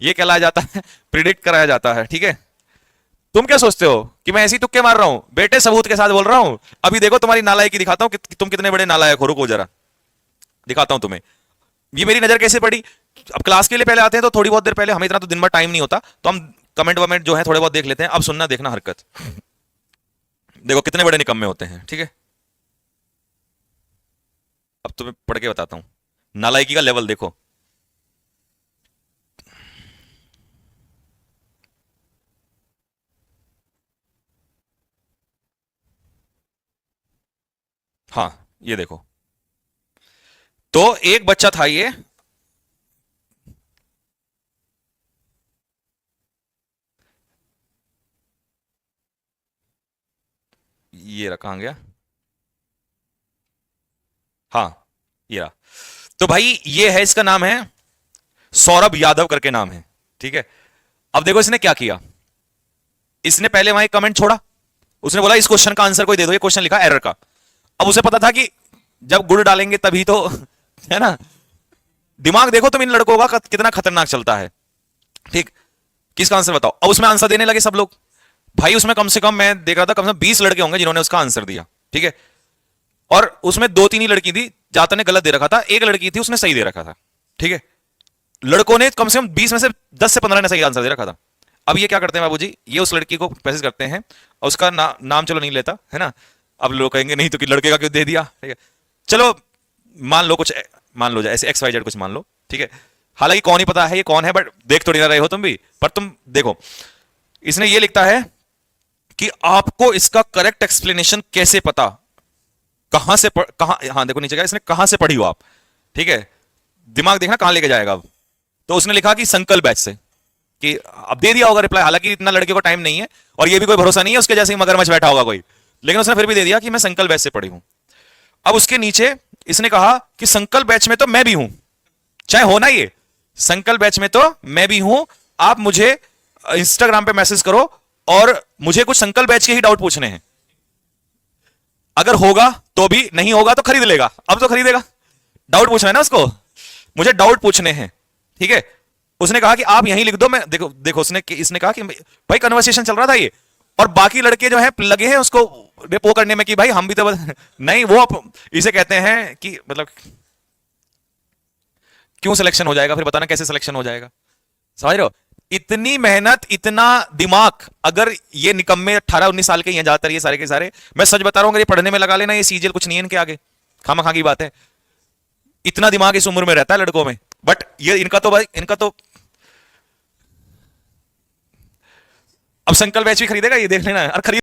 ये कहलाया जाता है प्रिडिक्ट कराया जाता है, ठीक है। तुम क्या सोचते हो कि मैं ऐसे ही तुक्के मार रहा हूं? बेटे सबूत के साथ बोल रहा हूं। अभी देखो तुम्हारी नालायकी दिखाता हूं कि तुम कितने बड़े नालायक हो। रुको जरा, दिखाता हूं तुम्हें। ये मेरी नजर कैसे पड़ी। अब क्लास के लिए पहले आते हैं तो थोड़ी बहुत देर पहले, हमें इतना तो दिन भर टाइम नहीं होता, तो हम कमेंट वमेंट जो है थोड़े बहुत देख लेते हैं। अब सुनना, देखना हरकत, देखो कितने बड़े निकम्मे होते हैं, ठीक है। अब तुम्हें पढ़ के बताता हूं, नालायकी का लेवल देखो। हाँ, ये देखो। तो एक बच्चा था ये रहा, कहां गया? हाँ, ये रहा। तो भाई ये है, इसका नाम है सौरभ यादव करके नाम है, ठीक है। अब देखो इसने क्या किया। इसने पहले वहां एक कमेंट छोड़ा, उसने बोला इस क्वेश्चन का आंसर कोई दे दो, ये क्वेश्चन लिखा एरर का। अब उसे पता था कि जब गुड़ डालेंगे तभी तो है ना। दिमाग देखो तुम इन लड़कों का कितना खतरनाक चलता है, ठीक। किसका आंसर बताओ। अब उसमें आंसर देने लगे सब लोग। भाई उसमें कम से कम मैं देख रहा था, कम से कम 20 लड़के होंगे जिन्होंने उसका आंसर दिया, ठीक है। और उसमें दो तीन ही लड़की थी, जाता ने गलत दे रखा था, एक लड़की थी उसने सही दे रखा था, ठीक है। लड़कों ने कम से कम 20 में से 10 से 15 ने सही आंसर दे रखा था। अब ये क्या करते हैं बाबूजी, ये उस लड़की को मैसेज करते हैं, और उसका नाम चलो नहीं लेता है ना। अब लोग कहेंगे नहीं तो कि लड़के का क्यों दे दिया, ठीक है। चलो मान लो कुछ, मान लो ऐसे एक्स वाई जेड कुछ मान लो, ठीक है। हालांकि कौन ही पता है ये कौन है, बट देख थोड़ी ना रहे हो तुम भी, पर तुम देखो। इसने ये लिखता है कि आपको इसका करेक्ट एक्सप्लेनेशन कैसे पता, कहां से कहां, हाँ देखो नीचे क्या इसने, कहां से पढ़ी हो आप, ठीक है। दिमाग देखना कहां लेके जाएगा अब। तो उसने लिखा कि संकल्प बैच से, कि अब दे दिया होगा रिप्लाई, हालांकि इतना लड़के को टाइम नहीं है और ये भी कोई भरोसा नहीं है उसके जैसे ही मगरमच्छ बैठा होगा कोई, लेकिन उसने फिर भी दे दिया कि मैं संकल्प बैच से पढ़ी हूं। अब उसके नीचे इसने कहा कि संकल्प बैच में तो मैं भी हूं, चाहे हो ना ये, संकल्प बैच में तो मैं भी हूं, आप मुझे इंस्टाग्राम पे मैसेज करो और मुझे कुछ संकल्प बैच के ही डाउट पूछने हैं। अगर होगा तो भी, नहीं होगा तो खरीद लेगा, अब तो खरीदेगा। डाउट पूछना है ना उसको, मुझे डाउट पूछने हैं, ठीक है। उसने कहा कि आप यहीं लिख दो, मैं देखो देखो इसने कहा कि भाई कन्वर्सेशन चल रहा था ये, और बाकी लड़के जो है लगे हैं उसको वो करने में कि भाई हम भी तो नहीं, वो इसे कहते हैं कि मतलब क्यों सिलेक्शन हो जाएगा, फिर बताना कैसे सिलेक्शन हो जाएगा, समझ रहे हो। इतनी मेहनत, इतना दिमाग, अगर ये निकम्मे 18-19 साल के हैं ज्यादातर ये सारे के सारे, मैं सच बता रहा हूं, अगर ये पढ़ने में लगा लेना, ये सीजीएल कुछ नहीं है इनके आगे, खामा खा की बात है। इतना दिमाग इस उम्र में रहता है लड़कों में, बट ये इनका तो भाई, इनका तो अब संकल्प बैच भी खरीदेगा ये, देख लेना, और खरीद